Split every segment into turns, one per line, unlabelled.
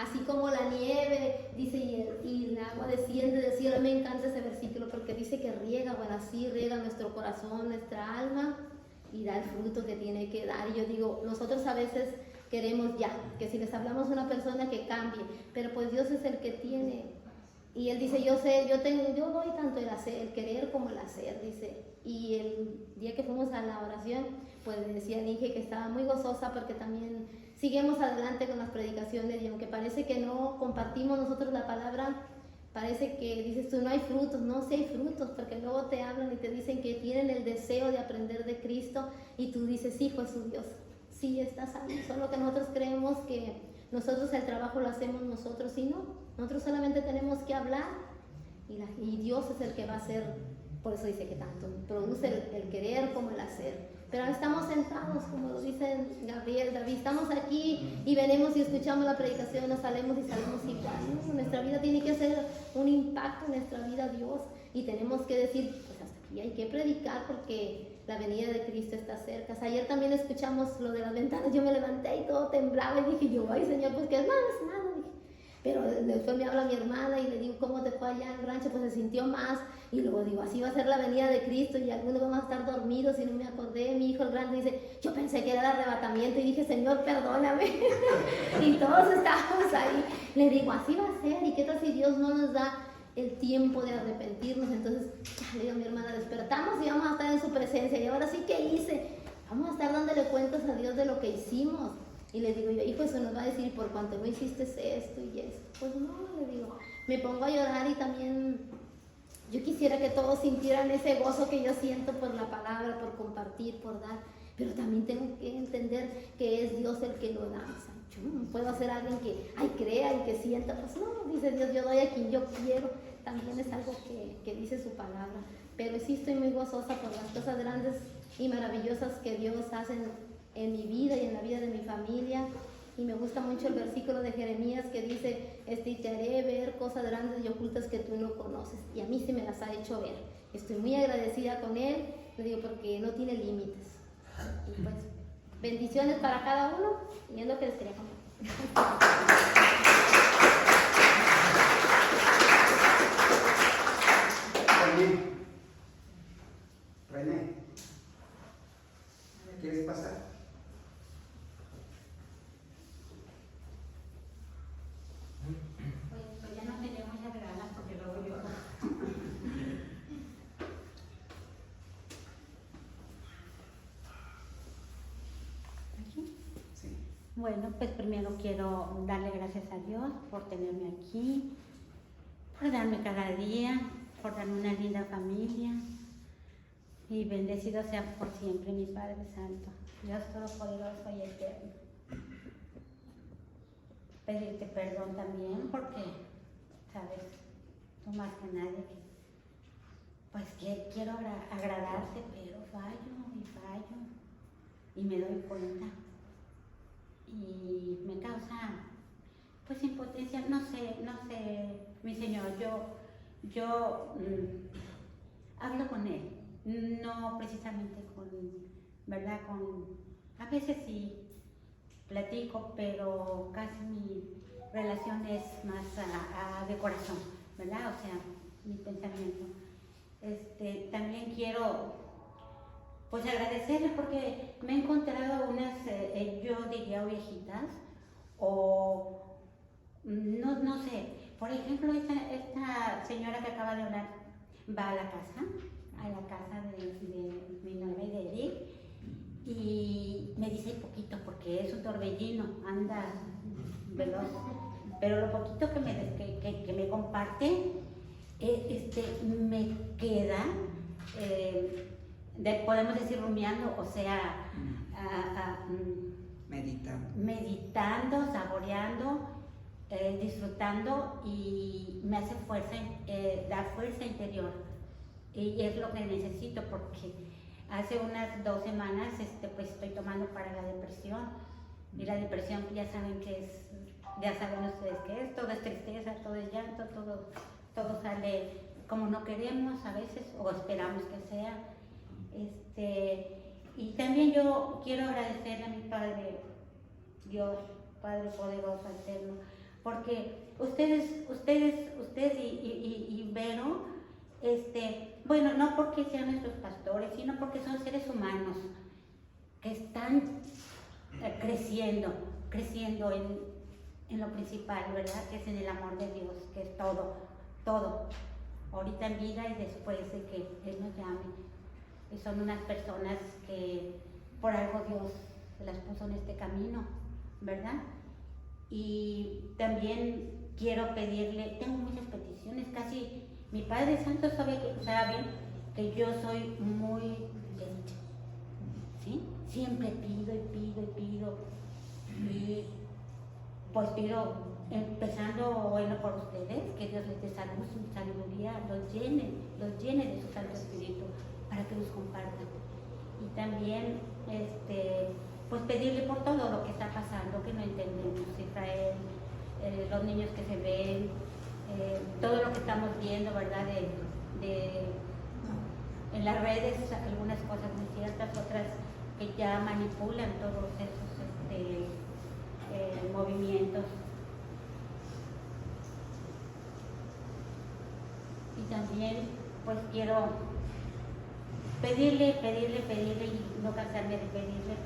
así como la nieve, dice, y el agua desciende del cielo. Me encanta ese versículo porque dice que riega, bueno, así riega nuestro corazón, nuestra alma, y da el fruto que tiene que dar. Y yo digo, nosotros a veces queremos ya, que si les hablamos a una persona que cambie, pero pues Dios es el que tiene. Y él dice, yo doy tanto el querer como el hacer, dice. Y el día que fuimos a la oración, pues decía, dije que estaba muy gozosa porque también seguimos adelante con las predicaciones, y aunque parece que no compartimos nosotros la palabra, parece que dices tú, no hay frutos. No, sí hay frutos, porque luego te hablan y te dicen que tienen el deseo de aprender de Cristo, y tú dices, hijo es su Dios, sí estás ahí, solo que nosotros creemos que nosotros el trabajo lo hacemos nosotros, y no. Nosotros solamente tenemos que hablar, y Dios es el que va a hacer. Por eso dice que tanto produce el querer como el hacer. Pero estamos sentados, como lo dice Gabriel, David, estamos aquí y venimos y escuchamos la predicación, nos salimos igual. ¿No? Nuestra vida tiene que hacer un impacto en nuestra vida, Dios, y tenemos que decir, pues hasta aquí hay que predicar porque la venida de Cristo está cerca. Ayer también escuchamos lo de las ventanas, yo me levanté y todo temblaba y dije yo, ay Señor, pues que es nada, dije. Pero después me habla mi hermana y le digo, ¿cómo te fue allá en el rancho? Pues se sintió más. Y luego digo, así va a ser la venida de Cristo y algunos vamos a estar dormidos, y no me acordé. Mi hijo el grande dice, yo pensé que era el arrebatamiento, y dije, Señor, perdóname. Y todos estábamos ahí. Le digo, así va a ser. ¿Y qué tal si Dios no nos da el tiempo de arrepentirnos? Entonces, le digo a mi hermana, despertamos y vamos a estar en su presencia. Y ahora sí, ¿qué hice? Vamos a estar dándole cuentas a Dios de lo que hicimos. Y le digo yo, hijo, eso nos va a decir, por cuanto no hiciste esto y esto. Pues no, le digo, me pongo a llorar, y también yo quisiera que todos sintieran ese gozo que yo siento por la palabra, por compartir, por dar. Pero también tengo que entender que es Dios el que lo da. O sea, yo no puedo ser alguien que, crea y que sienta. Pues no, dice Dios, yo doy a quien yo quiero. También es algo que dice su palabra. Pero sí estoy muy gozosa por las cosas grandes y maravillosas que Dios hace en mi vida y en la vida de mi familia. Y me gusta mucho el versículo de Jeremías que dice, y te haré ver cosas grandes y ocultas que tú no conoces. Y a mí se me las ha hecho ver. Estoy muy agradecida con Él, le digo, porque no tiene límites. Y pues, bendiciones para cada uno, y es lo que les quería contar.
René, ¿quieres pasar?
Pues ya no tenía muchas ganas porque luego yo. ¿Aquí?
Sí.
Bueno, pues primero quiero darle gracias a Dios por tenerme aquí, por darme cada día, por darme una linda familia. Y bendecido sea por siempre mi Padre Santo, Dios Todopoderoso y Eterno. Pedirte perdón también porque, sabes, tú más que nadie, pues que quiero agradarte, pero fallo, y me doy cuenta. Y me causa, pues, impotencia, no sé, mi Señor, yo hablo con Él. No precisamente ¿verdad? A veces sí platico, pero casi mi relación es más de corazón, ¿verdad? O sea, mi pensamiento. También quiero, pues, agradecerle porque me he encontrado unas, yo diría, ovejitas, o no sé, por ejemplo, esta señora que acaba de hablar va a la casa de mi novia y de Eric, y me dice poquito porque es un torbellino, anda veloz, pero lo poquito que me comparte, me queda, podemos decir rumiando, o sea, meditando, saboreando, disfrutando, y me hace fuerza, da fuerza interior. Y es lo que necesito porque hace unas 2 semanas pues estoy tomando para la depresión, y la depresión ya saben que es, ya saben ustedes que es, todo es tristeza, todo es llanto, todo sale como no queremos a veces o esperamos que sea. Y también yo quiero agradecerle a mi Padre Dios, Padre poderoso, eterno, porque ustedes y Vero, bueno, no porque sean nuestros pastores, sino porque son seres humanos que están creciendo en lo principal, ¿verdad? Que es en el amor de Dios, que es todo, ahorita en vida y después de que Él nos llame. Y son unas personas que por algo Dios se las puso en este camino, ¿verdad? Y también quiero pedirle, tengo muchas peticiones, casi mi Padre Santo sabe que yo soy muy, ¿sí? Siempre pido y pues pido, empezando bueno por ustedes, que Dios les dé salud, sabiduría, los llene de su Santo Espíritu para que los compartan. Y también pues pedirle por todo lo que está pasando, que no entendemos, Israel, los niños que se ven, todo lo que estamos viendo, ¿verdad? En las redes, algunas cosas muy ciertas, otras que ya manipulan todos esos movimientos. Y también pues quiero pedirle y no cansarme de pedirle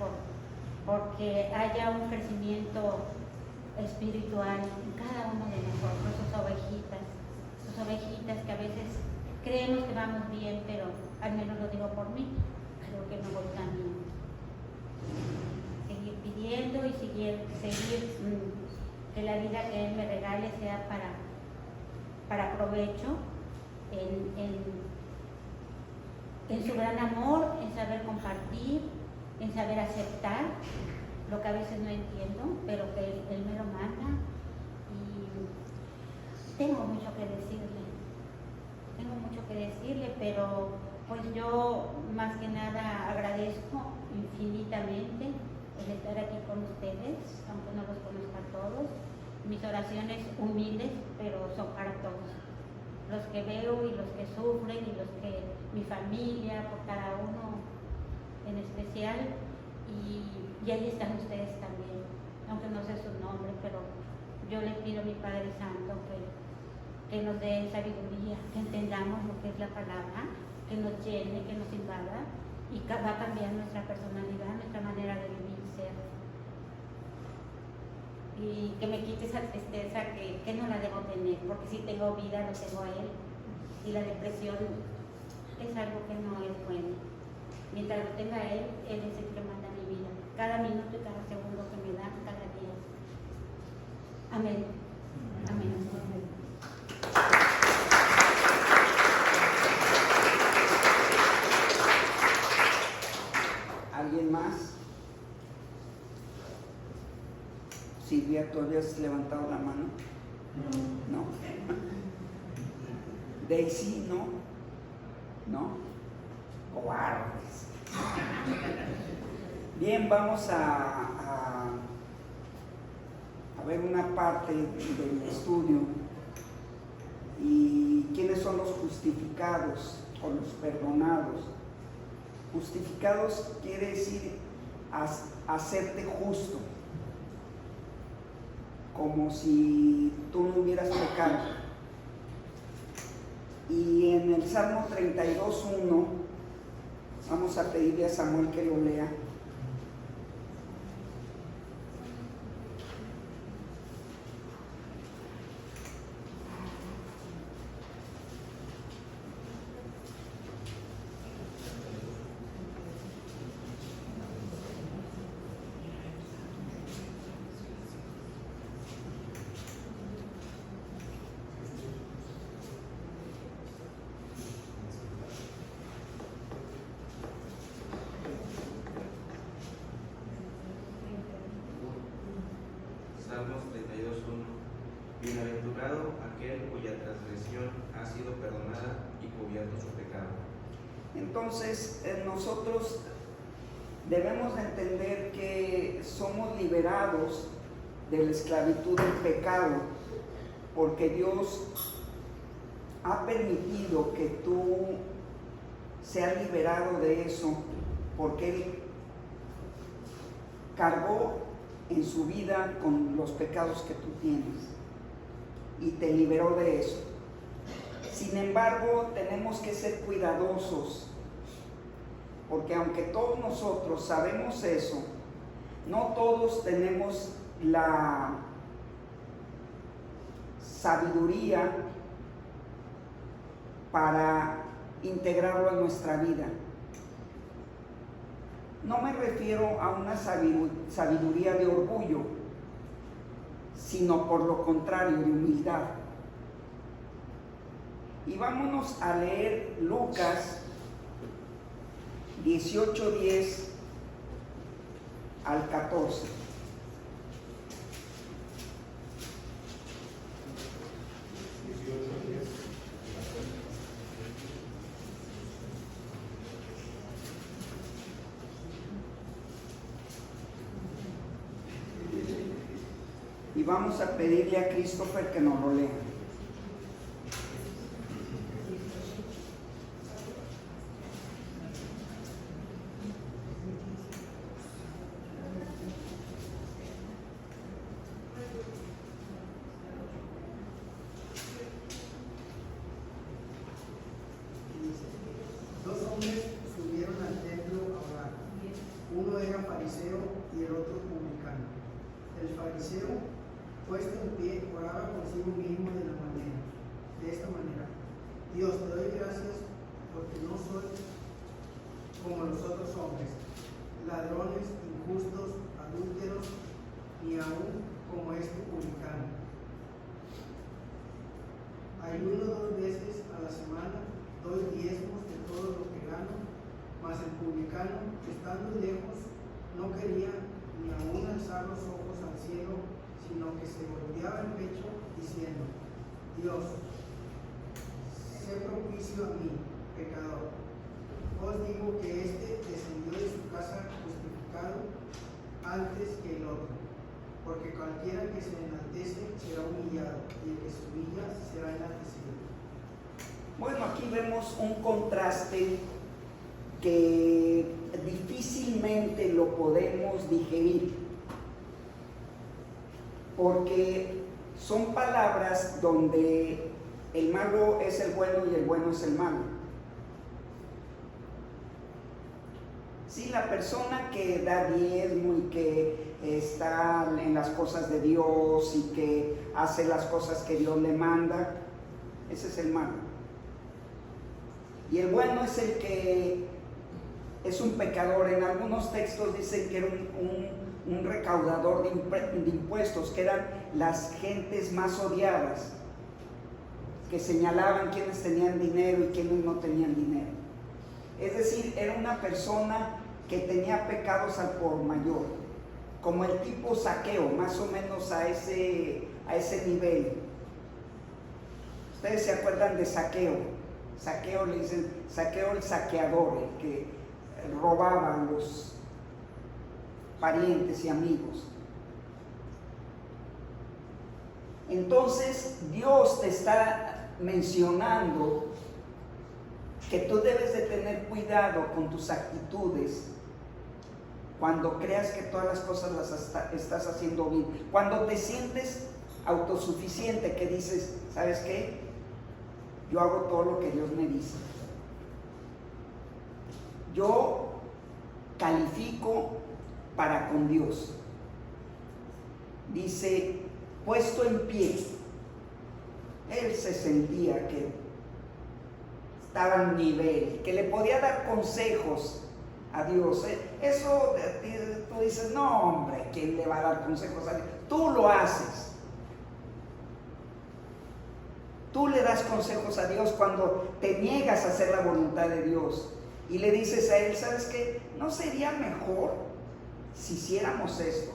porque haya un crecimiento espiritual en cada uno de nosotros, sus ovejitas que a veces creemos que vamos bien, pero al menos lo digo por mí, creo que no voy tan bien. Seguir pidiendo y seguir que la vida que Él me regale sea para provecho en su gran amor, en saber compartir, en saber aceptar lo que a veces no entiendo, pero que Él me lo manda. Y tengo mucho que decirle, pero pues yo más que nada agradezco infinitamente el estar aquí con ustedes, aunque no los conozca a todos. Mis oraciones humildes, pero son para todos. Los que veo y los que sufren y los que mi familia, por cada uno en especial. Y ahí están ustedes también, aunque no sé su nombre, pero yo les pido a mi Padre Santo que nos dé sabiduría, que entendamos lo que es la palabra, que nos llene, que nos invada y que va a cambiar nuestra personalidad, nuestra manera de vivir y ser. Y que me quite esa tristeza que no la debo tener, porque si tengo vida lo tengo a Él. Y la depresión es algo que no es bueno. Mientras lo tenga Él, Él es el que manda mi vida. Cada minuto y cada segundo que me da, cada día. Amén. Amén.
¿Alguien más? Silvia, ¿tú habías levantado la mano? No. Daisy, ¿no? ¿No? Cobardes. Bien, vamos a ver una parte del estudio. ¿Y quiénes son los justificados o los perdonados? Justificados quiere decir hacerte justo, como si tú no hubieras pecado. Y en el Salmo 32:1 vamos a pedirle a Samuel que lo lea.
Salmos 32:1. Bienaventurado aquel cuya transgresión ha sido perdonada y cubierto su pecado.
Entonces, nosotros debemos entender que somos liberados de la esclavitud del pecado, porque Dios ha permitido que tú seas liberado de eso, porque Él cargó en su vida con los pecados que tú tienes. y te liberó de eso. Sin embargo, tenemos que ser cuidadosos, porque aunque todos nosotros sabemos eso, no todos tenemos la sabiduría para integrarlo en nuestra vida. No me refiero a una sabiduría de orgullo, sino por lo contrario, de humildad. Y vámonos a leer Lucas 18:10 al 14. Y vamos a pedirle a Christopher que nos lo lea.
Dos hombres subieron al templo a orar. Uno era fariseo y el otro publicano. El fariseo, puesto en pie, oraba consigo mismo de esta manera: Dios, te doy gracias porque no soy como los otros hombres, ladrones, injustos, adúlteros, ni aún como este publicano. Ayuno 2 veces a la semana, doy diezmos de todo lo que gano, mas el publicano, estando lejos, no quería ni aún alzar los ojos al cielo, sino que se golpeaba el pecho, diciendo: Dios, sé propicio a mí, pecador. Os digo que éste descendió de su casa justificado antes que el otro, porque cualquiera que se enaltece será humillado, y el que se humilla será enaltecido.
Bueno, aquí vemos un contraste que difícilmente lo podemos digerir, porque son palabras donde el malo es el bueno y el bueno es el malo. Sí, la persona que da diezmo y que está en las cosas de Dios y que hace las cosas que Dios le manda, ese es el malo. Y el bueno es el que es un pecador. En algunos textos dicen que era un recaudador de impuestos, que eran las gentes más odiadas, que señalaban quiénes tenían dinero y quiénes no tenían dinero. Es decir, era una persona que tenía pecados al por mayor, como el tipo Zaqueo, más o menos a ese nivel. Ustedes se acuerdan de Zaqueo. Zaqueo le dicen Zaqueo el saqueador, el que robaba a los parientes y amigos. Entonces Dios te está mencionando que tú debes de tener cuidado con tus actitudes cuando creas que todas las cosas las estás haciendo bien, cuando te sientes autosuficiente, que dices, ¿sabes qué? Yo hago todo lo que Dios me dice. Yo califico para con Dios. Dice, puesto en pie. Él se sentía que estaba en nivel, que le podía dar consejos a Dios. Eso tú dices, no hombre, ¿quién le va a dar consejos a Dios? Tú lo haces. Tú le das consejos a Dios cuando te niegas a hacer la voluntad de Dios y le dices a Él, ¿sabes qué? ¿No sería mejor si hiciéramos esto?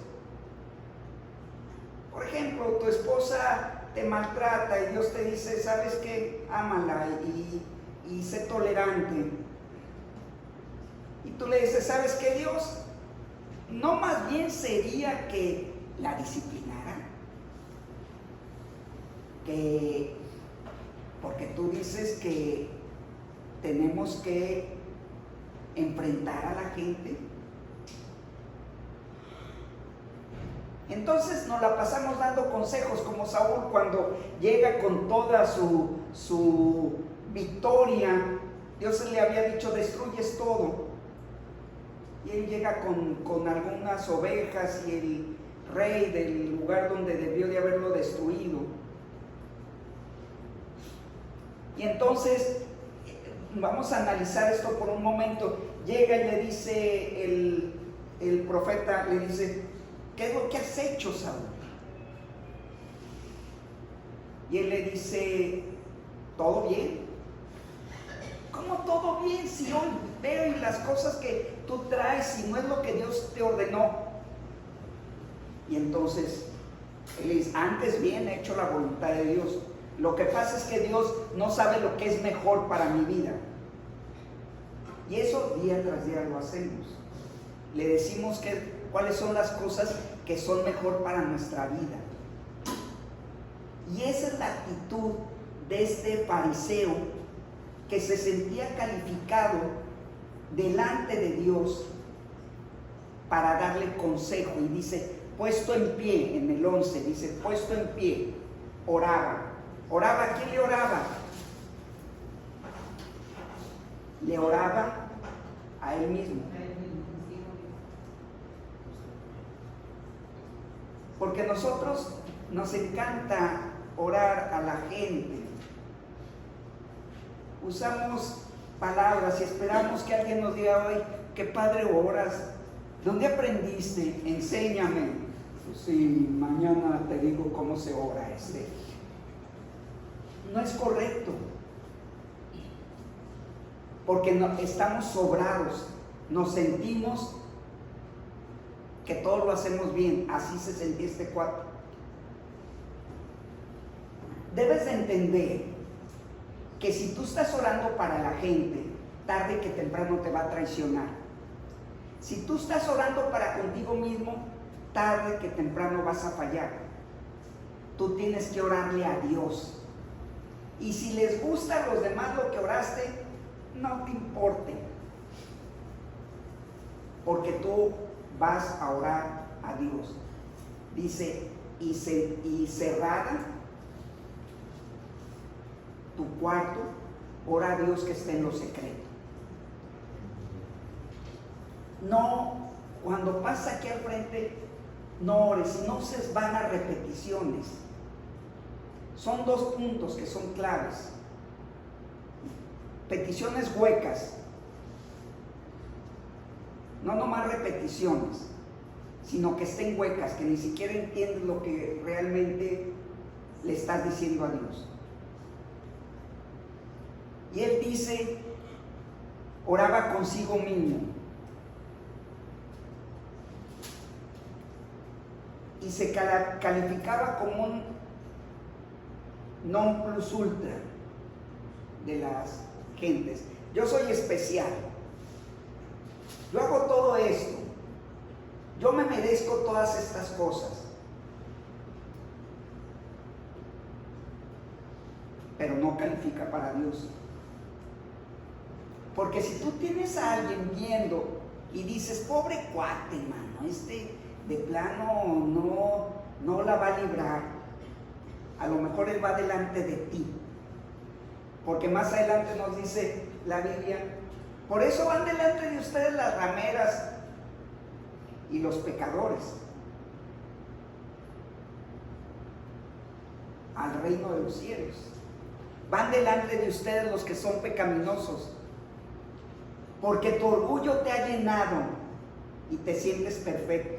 Por ejemplo, tu esposa te maltrata y Dios te dice, ¿sabes qué? Ámala y sé tolerante. Y tú le dices, ¿sabes qué, Dios? ¿No más bien sería que la disciplinara? Porque tú dices que tenemos que enfrentar a la gente. Entonces nos la pasamos dando consejos, como Saúl cuando llega con toda su victoria. Dios le había dicho: destruyes todo. Y él llega con algunas ovejas y el rey del lugar donde debió de haberlo destruido. Y entonces vamos a analizar esto por un momento. Llega y le dice el profeta, le dice: ¿qué es lo que has hecho, Saúl? Y él le dice: ¿todo bien? ¿Cómo todo bien? Si hoy veo y las cosas que tú traes y no es lo que Dios te ordenó. Y entonces él dice: antes bien he hecho la voluntad de Dios. Lo que pasa es que Dios no sabe lo que es mejor para mi vida. Y eso día tras día lo hacemos. Le decimos cuáles son las cosas que son mejor para nuestra vida. Y esa es la actitud de este fariseo, que se sentía calificado delante de Dios para darle consejo. Y dice: puesto en pie, en el 11, dice: puesto en pie, oraba. ¿Oraba? ¿A quién le oraba? Le oraba a él mismo. Porque nosotros nos encanta orar a la gente. Usamos palabras y esperamos que alguien nos diga: hoy, qué padre oras, ¿dónde aprendiste? Enséñame. Pues sí, mañana te digo cómo se ora. No es correcto, porque estamos sobrados, nos sentimos que todo lo hacemos bien. Así se sentía este cuate. Debes de entender que si tú estás orando para la gente, tarde que temprano te va a traicionar. Si tú estás orando para contigo mismo, tarde que temprano vas a fallar. Tú tienes que orarle a Dios. Y si les gusta a los demás lo que oraste, no te importe, porque tú vas a orar a Dios. Dice: y cerrada tu cuarto, ora a Dios que esté en lo secreto. No, cuando pasa aquí al frente, no ores, no uses vanas repeticiones. Son dos puntos que son claves. Peticiones huecas, no nomás repeticiones, sino que estén huecas, que ni siquiera entiendes lo que realmente le estás diciendo a Dios. Y él dice: oraba consigo mismo. Y se calificaba como un non plus ultra de las gentes. Yo soy especial, yo hago todo esto, yo me merezco todas estas cosas. Pero no califica para Dios. Porque si tú tienes a alguien viendo y dices: pobre cuate, mano, de plano no la va a librar, a lo mejor él va delante de ti. Porque más adelante nos dice la Biblia: por eso van delante de ustedes las rameras y los pecadores al reino de los cielos. Van delante de ustedes los que son pecaminosos, porque tu orgullo te ha llenado y te sientes perfecto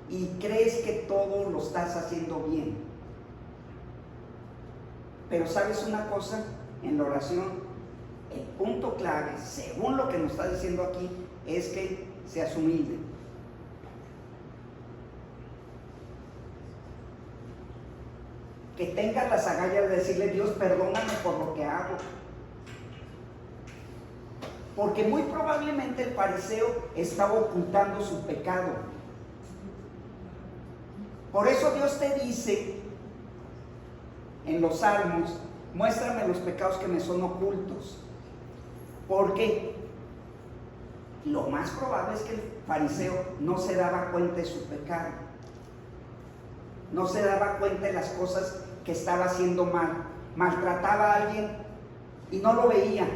y crees que todo lo estás haciendo bien. Pero ¿sabes una cosa? En la oración, el punto clave, según lo que nos está diciendo aquí, es que seas humilde. Que tengas las agallas de decirle: Dios, perdóname por lo que hago. Porque muy probablemente el fariseo estaba ocultando su pecado. Por eso Dios te dice en los Salmos: muéstrame los pecados que me son ocultos. Porque lo más probable es que el fariseo no se daba cuenta de su pecado. no se daba cuenta de las cosas que estaba haciendo mal. Maltrataba a alguien y no lo veía.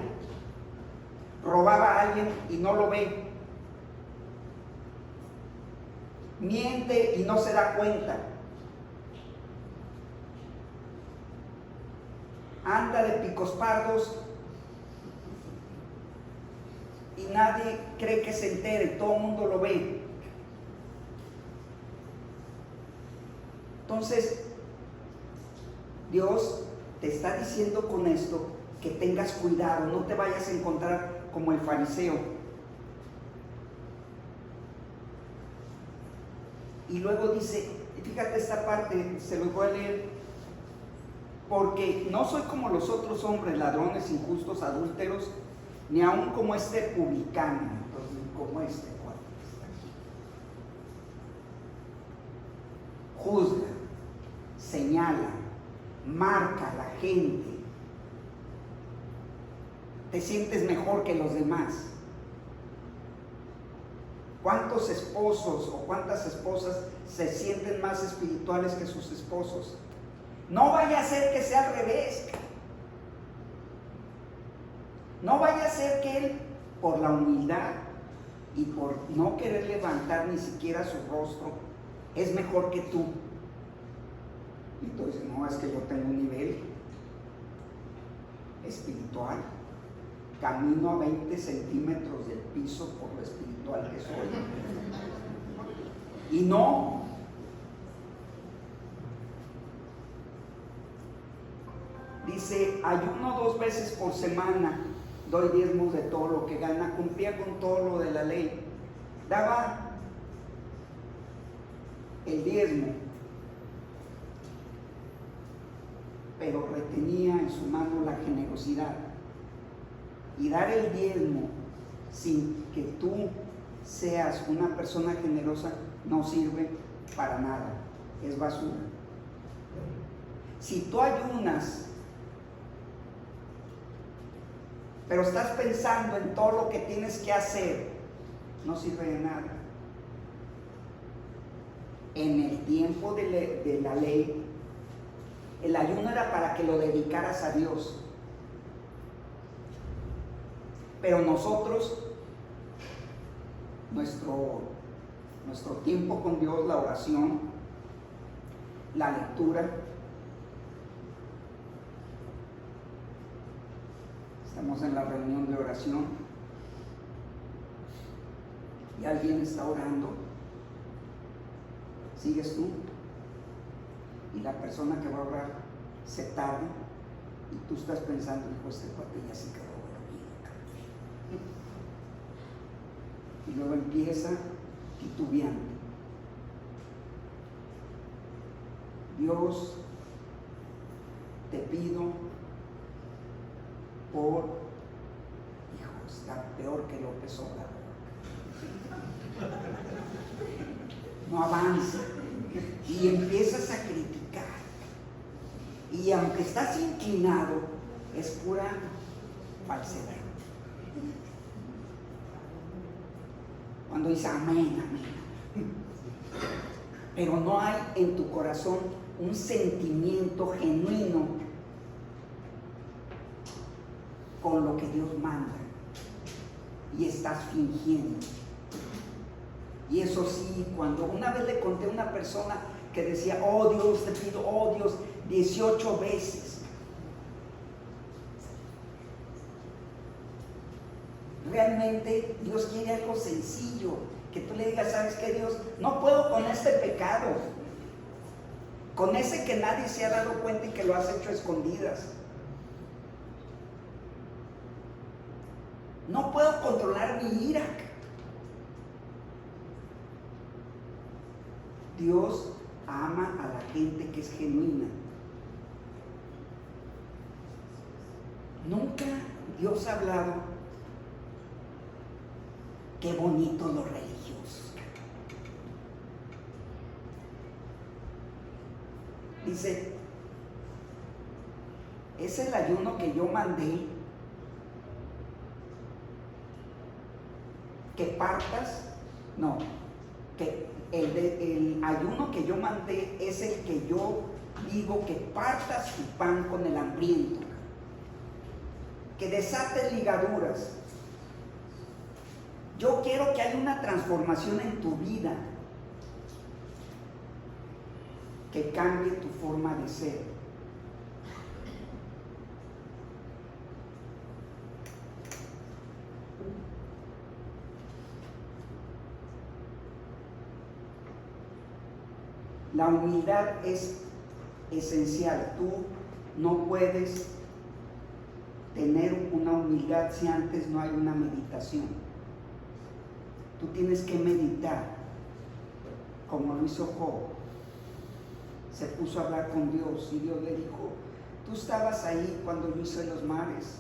Robaba a alguien y no lo ve. Miente y no se da cuenta. Anda de picos pardos y nadie cree que se entere, todo el mundo lo ve. Entonces, Dios te está diciendo con esto que tengas cuidado, no te vayas a encontrar como el fariseo. Y luego dice, fíjate esta parte, se los voy a leer, porque no soy como los otros hombres, ladrones, injustos, adúlteros, ni aun como este publicano, entonces, como este cuate que está aquí. Juzga, señala, marca a la gente. Te sientes mejor que los demás. ¿Cuántos esposos o cuántas esposas se sienten más espirituales que sus esposos? No vaya a ser que sea al revés. No vaya a ser que él, por la humildad y por no querer levantar ni siquiera su rostro, es mejor que tú. Entonces, no, es que yo tengo un nivel espiritual. Camino a 20 centímetros del piso por lo espiritual que soy. Y no. Dice, ayuno 2 veces por semana, doy diezmos de todo lo que gana, cumplía con todo lo de la ley. Daba el diezmo, pero retenía en su mano la generosidad. Y dar el diezmo sin que tú seas una persona generosa no sirve para nada, es basura. Si tú ayunas, pero estás pensando en todo lo que tienes que hacer, no sirve de nada. En el tiempo de la ley, el ayuno era para que lo dedicaras a Dios. Pero nosotros, nuestro tiempo con Dios, la oración, la lectura, estamos en la reunión de oración y alguien está orando, sigues tú y la persona que va a orar se tarda y tú estás pensando, hijo, este cuate ya se quedó. Y luego empieza titubeando. Dios, te pido por, hijo, está peor que López Obrador. No avanza. Y empiezas a criticar. Y aunque estás inclinado, es pura falsedad. Cuando dice amén, amén. Pero no hay en tu corazón un sentimiento genuino con lo que Dios manda. Y estás fingiendo. Y eso sí, cuando una vez le conté a una persona que decía, oh Dios, te pido, oh Dios, 18 veces. Realmente Dios quiere algo sencillo, que tú le digas, ¿sabes qué, Dios? No puedo con este pecado, con ese que nadie se ha dado cuenta y que lo has hecho a escondidas. No puedo controlar mi ira. Dios ama a la gente que es genuina. Nunca Dios ha hablado, qué bonito los religiosos. Dice, es el ayuno que yo mandé, que partas, no, que el ayuno que yo mandé es el que yo digo que partas tu pan con el hambriento, que desates ligaduras. Yo quiero que haya una transformación en tu vida, que cambie tu forma de ser. La humildad es esencial. Tú no puedes tener una humildad si antes no hay una meditación. Tú tienes que meditar, como lo hizo Job. Se puso a hablar con Dios y Dios le dijo: tú estabas ahí cuando yo hice los mares,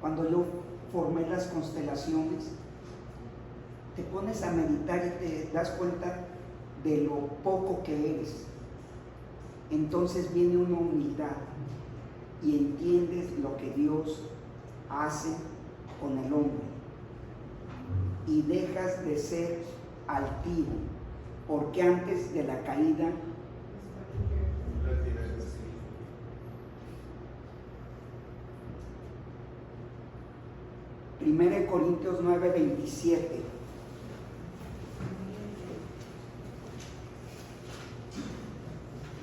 cuando yo formé las constelaciones. Te pones a meditar y te das cuenta de lo poco que eres. Entonces viene una humildad y entiendes lo que Dios hace con el hombre y dejas de ser altivo, porque antes de la caída Primera de Corintios 9:27.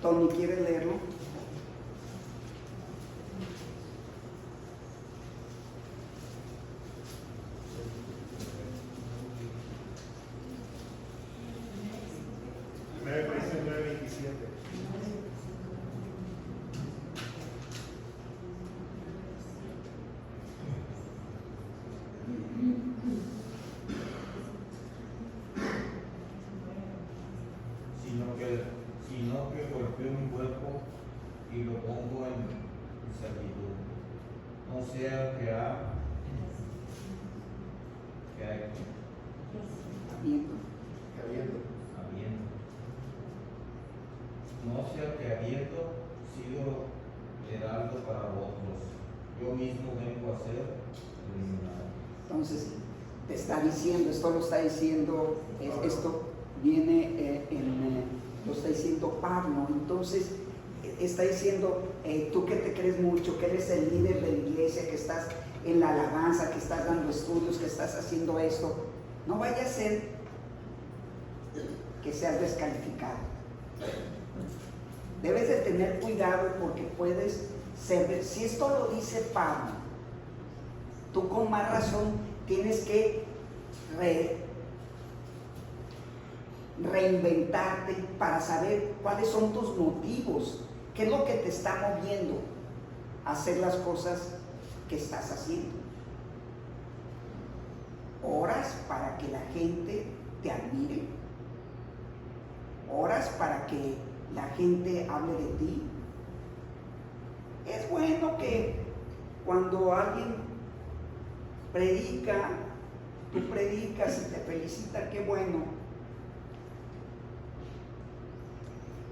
Tony, ¿quieres leerlo?
Primera de Corintios 9:27.
Sino que golpeo mi cuerpo y lo pongo en servidumbre, no sea que habiendo sido heraldo para vosotros, yo mismo vengo a ser eliminado.
Entonces, te está diciendo, esto lo está diciendo, esto viene lo está diciendo Pablo. Entonces, está diciendo, tú que te crees mucho, que eres el líder de la iglesia, que estás en la alabanza, que estás dando estudios, que estás haciendo esto, no vaya a ser que seas descalificado. Debes de tener cuidado porque puedes ser, si esto lo dice Pablo, tú con más razón tienes que reinventarte para saber cuáles son tus motivos, qué es lo que te está moviendo a hacer las cosas que estás haciendo. Oras para que la gente te admire, oras para que la gente hable de ti. Es bueno que cuando alguien predica, tú predicas y te felicita, qué bueno.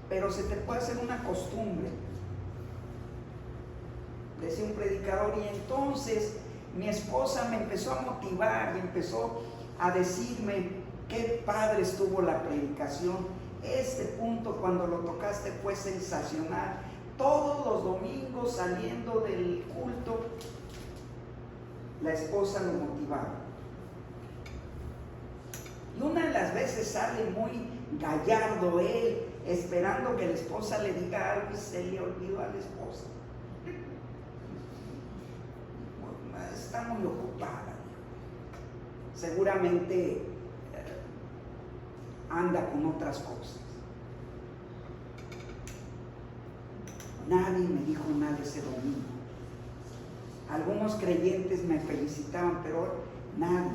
Pero se te puede hacer una costumbre, decía un predicador, y entonces mi esposa me empezó a motivar y empezó a decirme qué padre estuvo la predicación, este punto cuando lo tocaste fue sensacional, todos los domingos saliendo del culto la esposa lo motivaba, y una de las veces sale muy gallardo él, esperando que la esposa le diga algo y se le olvidó a la esposa. Está muy ocupada. Seguramente anda con otras cosas. Nadie me dijo nada ese domingo. Algunos creyentes me felicitaban, pero nadie.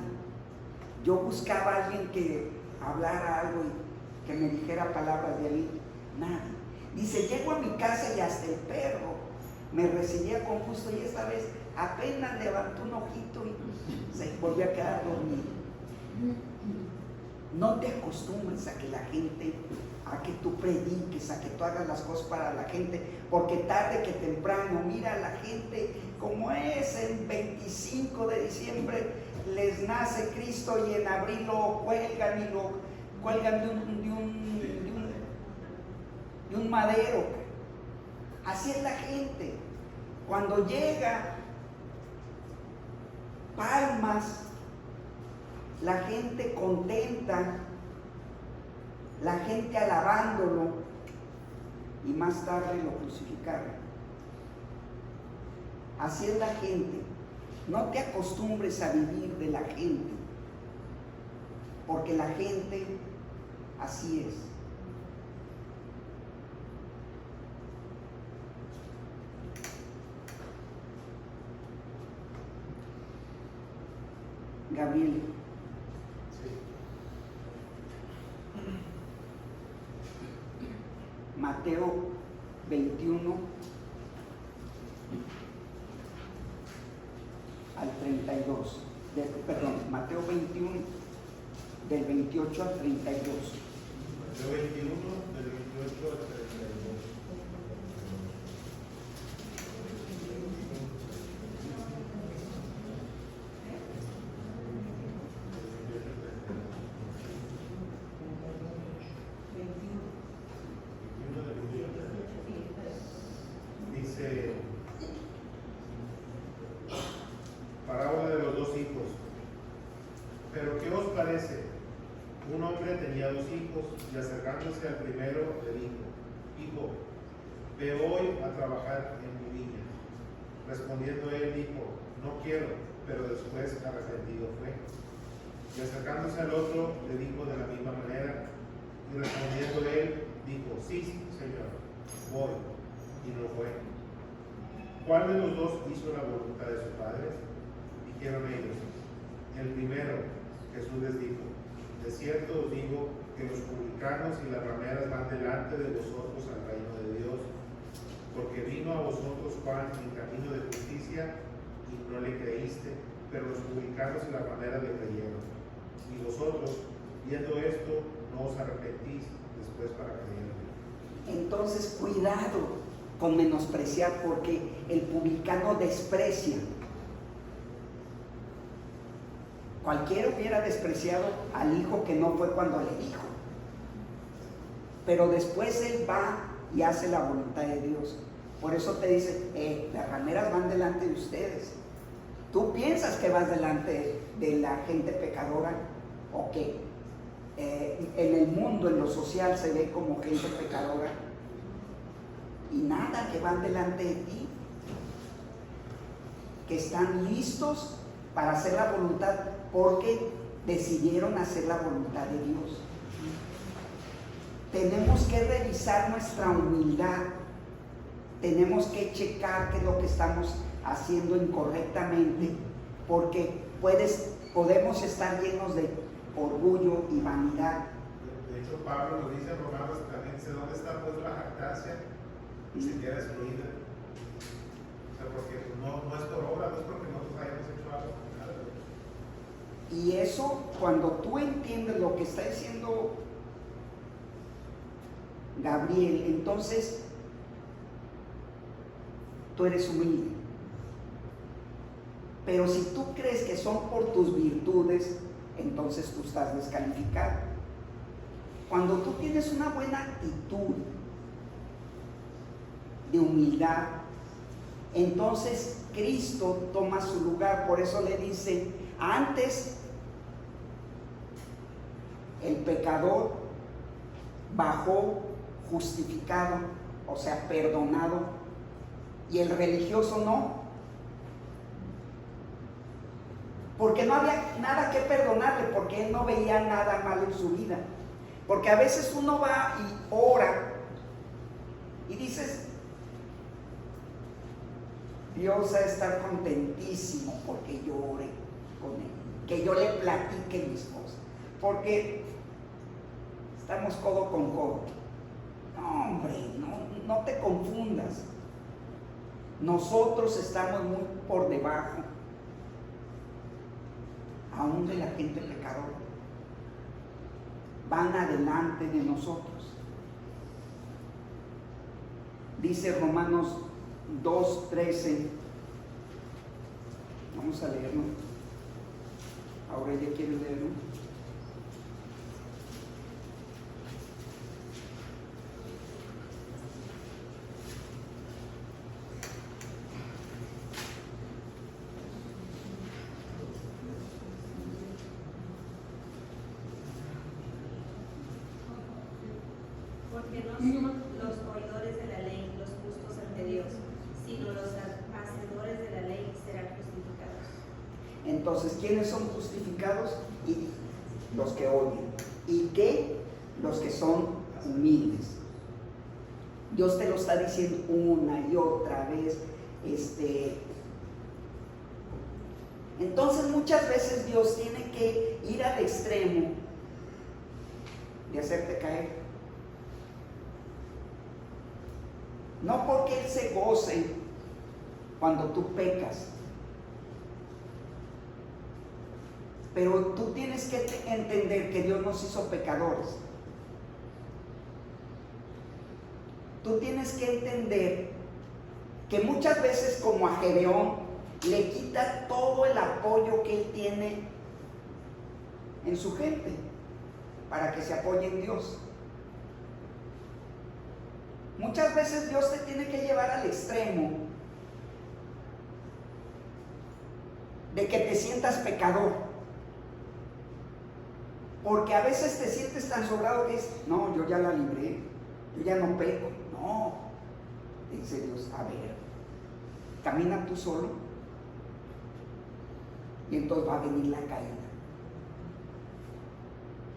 Yo buscaba a alguien que hablara algo y que me dijera palabras de aliento. Nadie. Dice, llego a mi casa y hasta el perro me recibía con gusto, y esta vez apenas levantó un ojito y se volvió a quedar dormido. No te acostumbres a que la gente, a que tú prediques, a que tú hagas las cosas para la gente, porque tarde que temprano, mira a la gente como es, el 25 de diciembre les nace Cristo y en abril lo cuelgan y lo cuelgan de un madero. Así es la gente. Cuando llega palmas, la gente contenta, la gente alabándolo, y más tarde lo crucificaron. Así es la gente. No te acostumbres a vivir de la gente, porque la gente así es. Gabriel. Mateo 21 al 32. Perdón, Mateo 21 del 28 al 32.
Mateo 21 del 28 al 32. Dice, parábola de los dos hijos. Pero ¿qué os parece? Un hombre tenía dos hijos y acercándose al primero le dijo: Hijo, ve hoy a trabajar en mi viña. Respondiendo él dijo: No quiero, pero después arrepentido fue. Y acercándose al otro le dijo de la misma manera, y respondiendo él dijo: Sí, Señor, voy. Y no fue. ¿Cuál de los dos hizo la voluntad de su padre? Dijeron ellos: el primero. Jesús les dijo: de cierto os digo que los publicanos y las rameras van delante de vosotros al reino de Dios, porque vino a vosotros Juan en camino de justicia y no le creíste, pero los publicanos y las rameras le creyeron. Y vosotros, viendo esto, no os arrepentís después para creerle.
Entonces, cuidado con menospreciar, porque el publicano desprecia. Cualquiera hubiera despreciado al hijo que no fue cuando le dijo, pero después él va y hace la voluntad de Dios. Por eso te dice, las rameras van delante de ustedes. ¿Tú piensas que vas delante de la gente pecadora o qué? En el mundo, en lo social, se ve como gente pecadora, y nada, que van delante de ti, que están listos para hacer la voluntad, porque decidieron hacer la voluntad de Dios. Tenemos que revisar nuestra humildad, tenemos que checar qué es lo que estamos haciendo incorrectamente, porque podemos estar llenos de orgullo y vanidad.
De hecho, Pablo nos dice en Romanos, también dice: ¿dónde está pues la jactancia? Y se queda excluida. O sea, porque no es por obra, no es porque nosotros hayamos hecho algo.
Y eso, cuando tú entiendes lo que está diciendo Gabriel, entonces tú eres humilde. Pero si tú crees que son por tus virtudes, entonces tú estás descalificado. Cuando tú tienes una buena actitud de humildad, entonces Cristo toma su lugar. Por eso le dice: antes el pecador bajó justificado, o sea, perdonado, y el religioso no, porque no había nada que perdonarle, porque él no veía nada malo en su vida. Porque a veces uno va y ora y dices: Dios ha de estar contentísimo porque yo ore con él, que yo le platique mis cosas, porque estamos codo con codo. No, hombre, no te confundas. Nosotros estamos muy por debajo aún de la gente pecadora. Van adelante de nosotros. Dice Romanos 2:13. Vamos a leerlo. Aurelia quiere leerlo.
porque no somos los oidores de la ley los justos ante Dios, sino los hacedores de la ley serán justificados.
Entonces, ¿quiénes son justificados? Y los que oyen. ¿Y qué? Los que son humildes. Dios te lo está diciendo una y otra vez. Entonces muchas veces Dios tiene que ir al extremo de hacerte caer. No porque Él se goce cuando tú pecas, pero tú tienes que entender que Dios nos hizo pecadores. Tú tienes que entender que muchas veces, como a Gedeón, le quita todo el apoyo que él tiene en su gente para que se apoye en Dios. Muchas veces Dios te tiene que llevar al extremo de que te sientas pecador, porque a veces te sientes tan sobrado que es, no, yo ya la libré, yo ya no peco. No, dice Dios, a ver, camina tú solo y entonces va a venir la caída.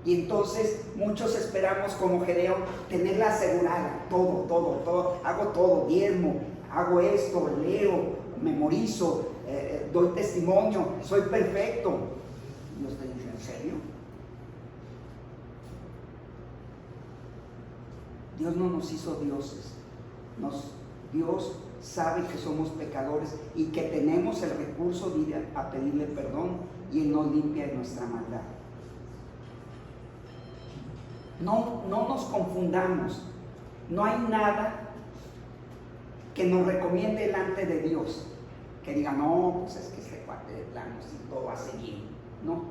Y entonces muchos esperamos, como Gedeón, tenerla asegurada, todo, hago todo, diezmo, hago esto, leo, memorizo, doy testimonio, soy perfecto. Dios te dice, ¿en serio? Dios no nos hizo dioses. Dios sabe que somos pecadores y que tenemos el recurso de ir a pedirle perdón, y Él nos limpia de nuestra maldad. No nos confundamos. No hay nada que nos recomiende delante de Dios que diga, no, pues es que este cuate de plano si todo hace bien. No.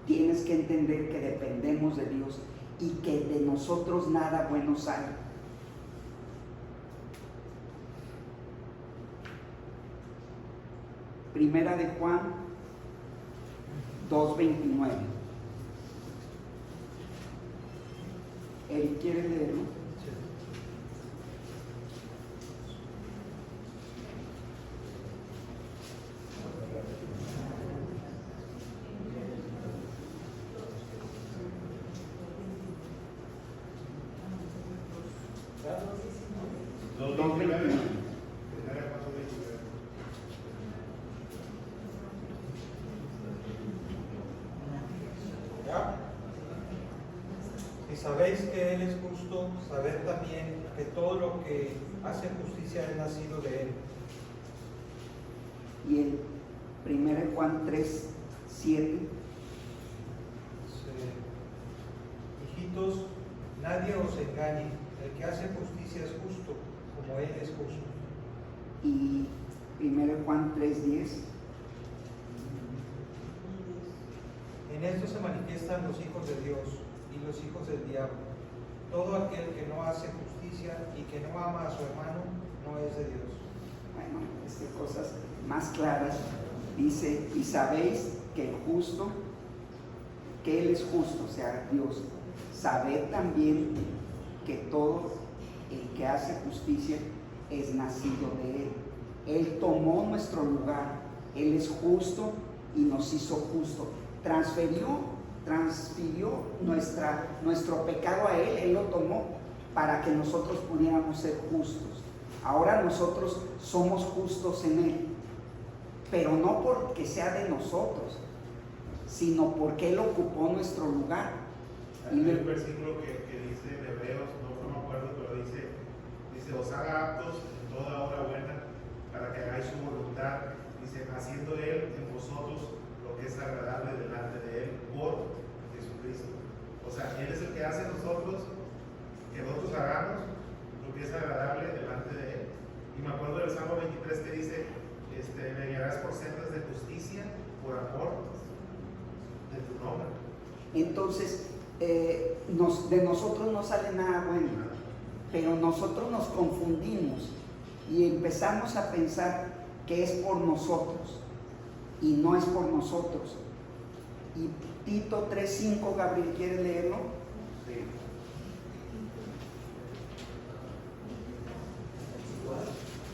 Tienes que entender que dependemos de Dios y que de nosotros nada bueno sale. Primera de Juan 2:29. ¿Él quiere leerlo?
Si sabéis que Él es justo, sabed también que todo lo que hace justicia es nacido de Él.
Y el 1 Juan 3:7.
Hijitos, nadie os engañe, el que hace justicia es justo, como Él es justo.
Y 1 Juan 3:10.
En esto se manifiestan los hijos de Dios y los hijos del diablo. Todo aquel que no hace justicia y que no ama a su hermano no es de Dios.
Bueno, cosas más claras. Dice, y sabéis que el justo, que Él es justo, o sea, Dios. Sabed también que todo el que hace justicia es nacido de Él. Él tomó nuestro lugar. Él es justo y nos hizo justo. Transfirió nuestro pecado a Él. Él lo tomó para que nosotros pudiéramos ser justos. Ahora nosotros somos justos en Él, pero no porque sea de nosotros, sino porque Él ocupó nuestro lugar.
Hay un versículo que dice en Hebreos, no me acuerdo, pero dice, os haga aptos en toda obra buena para que hagáis su voluntad, dice, haciendo Él en vosotros lo que es agradable delante de Él por Jesucristo. O sea, Él es el que hace nosotros, que nosotros hagamos lo que es agradable delante de Él. Y me acuerdo del Salmo 23 que dice, me guiarás por sendas de justicia, por amor de tu nombre.
Entonces, de nosotros no sale nada bueno, pero nosotros nos confundimos y empezamos a pensar que es por nosotros, y no es por nosotros. Y Tito 3:5, Gabriel, ¿quiere leerlo?
Sí.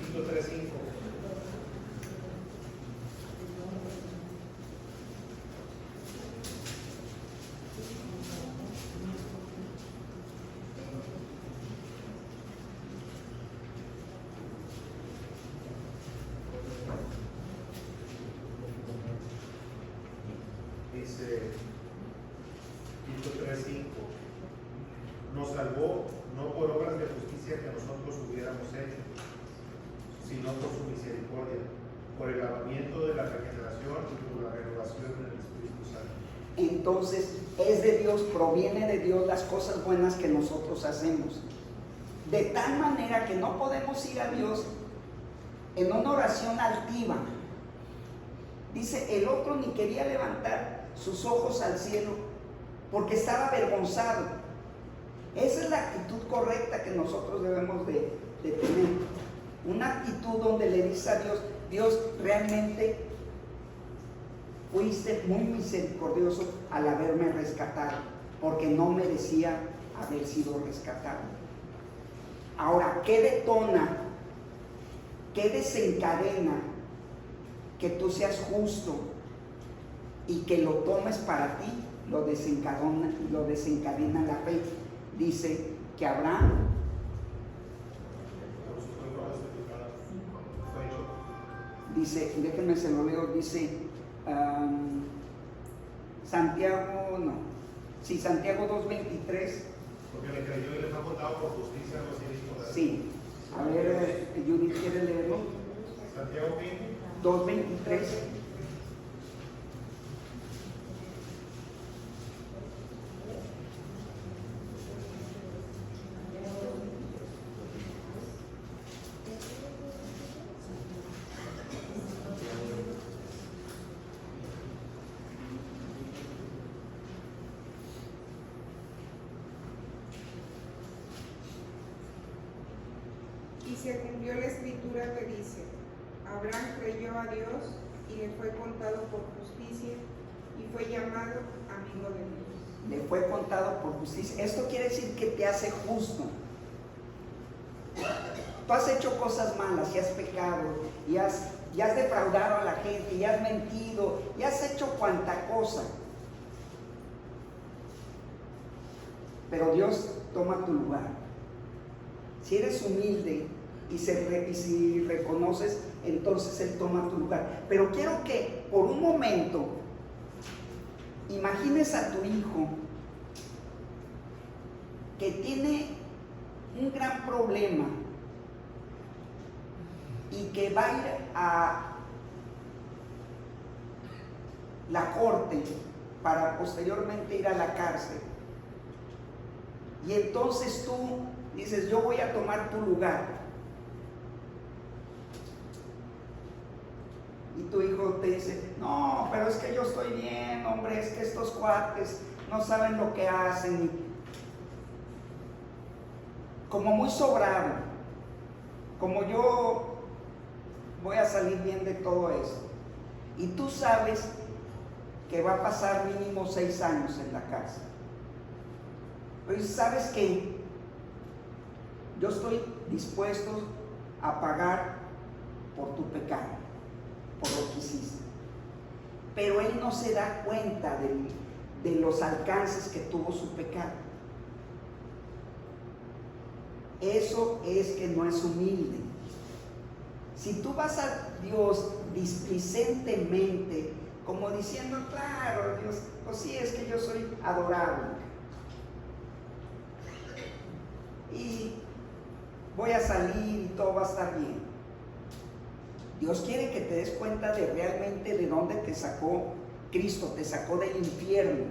Tito 3:5. Dice Tito 3:5, nos salvó no por obras de justicia que nosotros hubiéramos hecho, sino por su misericordia, por el lavamiento de la regeneración y por la renovación del Espíritu Santo.
Entonces es de Dios, proviene de Dios las cosas buenas que nosotros hacemos. De tal manera que no podemos ir a Dios en una oración altiva. Dice, el otro ni quería levantar sus ojos al cielo porque estaba avergonzado. Esa es la actitud correcta que nosotros debemos de tener. Una actitud donde le dice a Dios, Dios, realmente fuiste muy misericordioso al haberme rescatado, porque no merecía haber sido rescatado. Ahora, ¿qué detona? ¿Qué desencadena que tú seas justo y que lo tomes para ti? Lo desencadena la fe. Dice que Abraham dice, déjenme se lo leo, dice Santiago 2:23.
Porque le creyó y le fue contado por justicia, no se dijo.
Sí, a ver, Judith, ¿quiere leerlo?
Santiago
2:23.
Y se cumplió la escritura que dice, Abraham creyó a Dios y le fue contado por justicia y fue llamado amigo de Dios.
Le fue contado por justicia. Esto quiere decir que te hace justo. Tú has hecho cosas malas y has pecado y has defraudado a la gente y has mentido y has hecho cuanta cosa. Pero Dios toma tu lugar. Si eres humilde y si reconoces, entonces Él toma tu lugar. Pero quiero que por un momento imagines a tu hijo que tiene un gran problema y que va a ir a la corte para posteriormente ir a la cárcel. Y entonces tú dices, yo voy a tomar tu lugar. Y tu hijo te dice, no, pero es que yo estoy bien, hombre, es que estos cuates no saben lo que hacen. Como muy sobrado, como yo voy a salir bien de todo eso. Y tú sabes que va a pasar mínimo 6 años en la cárcel. Pero sabes que yo estoy dispuesto a pagar por tu pecado, por lo que hiciste. Pero él no se da cuenta de los alcances que tuvo su pecado. Eso es que no es humilde. Si tú vas a Dios displicentemente, como diciendo, claro, Dios, pues sí, es que yo soy adorable y voy a salir y todo va a estar bien. Dios quiere que te des cuenta de realmente de dónde te sacó Cristo, te sacó del infierno.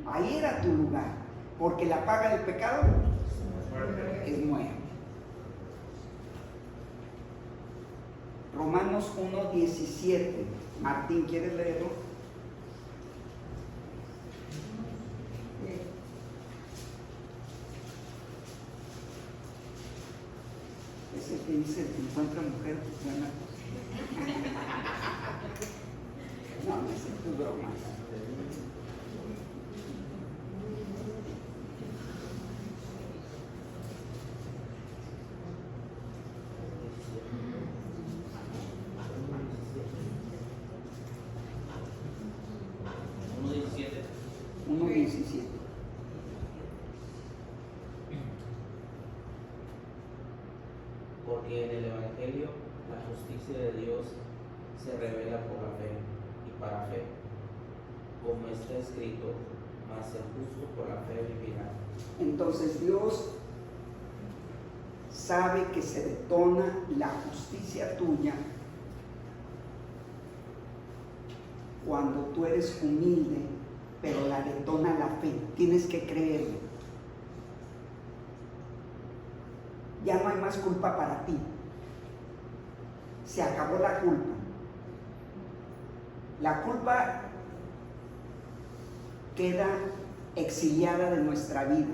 Ahí era tu lugar, porque la paga del pecado es muerte. Romanos 1:17. Martín, ¿quieres leerlo? Es el que dice, encuentra mujer, gana. No, no es tu broma.
porque en el Evangelio la justicia de Dios se revela por la fe y para fe, como está escrito, mas el justo por la fe vivirá.
Entonces Dios sabe que se detona la justicia tuya cuando tú eres humilde, pero la detona la fe. Tienes que creerlo. Ya no hay más culpa para ti. Se acabó la culpa. La culpa queda exiliada de nuestra vida.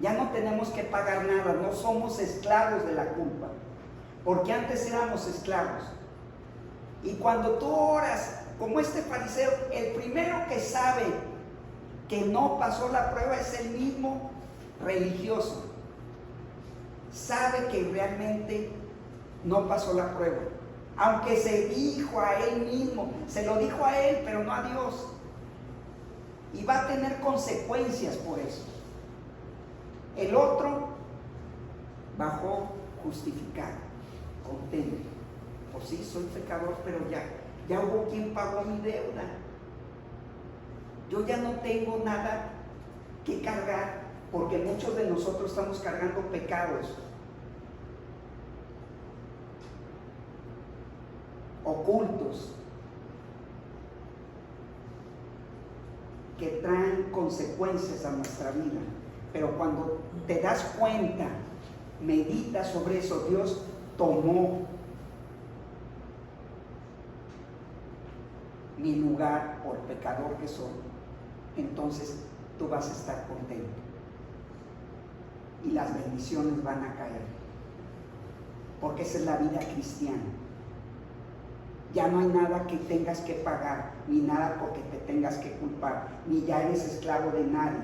Ya no tenemos que pagar nada, no somos esclavos de la culpa, porque antes éramos esclavos. Y cuando tú oras, como este fariseo, el primero que sabe que no pasó la prueba es el mismo religioso. Sabe que realmente no pasó la prueba, aunque se dijo a él mismo, se lo dijo a él, pero no a Dios. Y va a tener consecuencias por eso. El otro bajó justificado, contento. Pues sí, soy pecador, pero ya hubo quien pagó mi deuda. Yo ya no tengo nada que cargar, porque muchos de nosotros estamos cargando pecados ocultos que traen consecuencias a nuestra vida. Pero cuando te das cuenta, meditas sobre eso, Dios tomó mi lugar por pecador que soy, entonces tú vas a estar contento y las bendiciones van a caer, porque esa es la vida cristiana. Ya no hay nada que tengas que pagar, ni nada porque te tengas que culpar, ni ya eres esclavo de nadie,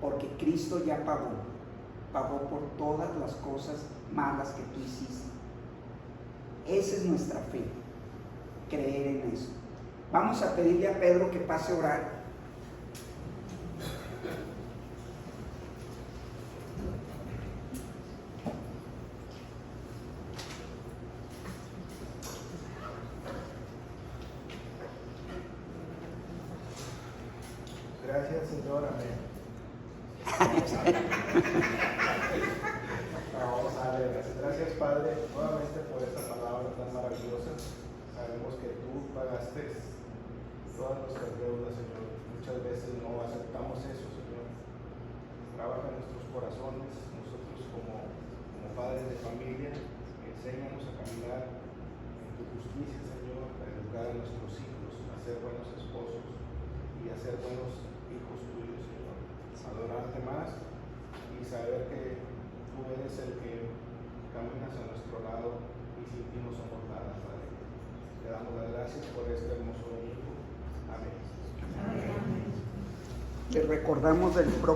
porque Cristo ya pagó por todas las cosas malas que tú hiciste. Esa es nuestra fe, creer en eso. Vamos a pedirle a Pedro que pase a orar.
Gracias, Señor, amén. Vamos a ver, gracias, Padre, nuevamente por esta palabra tan maravillosa. Sabemos que tú pagaste todas nuestras deudas, Señor. Muchas veces no aceptamos eso, Señor. Trabaja en nuestros corazones, nosotros como padres de familia, enséñanos a caminar en tu justicia, Señor, a educar a nuestros hijos, a ser buenos esposos y a ser buenos hijos tuyos, Señor. Adorarte más y saber que tú eres el que caminas a nuestro lado y sin ti no somos nada, Padre. Te damos las gracias por este hermoso domingo. Amén.
Le recordamos del próximo.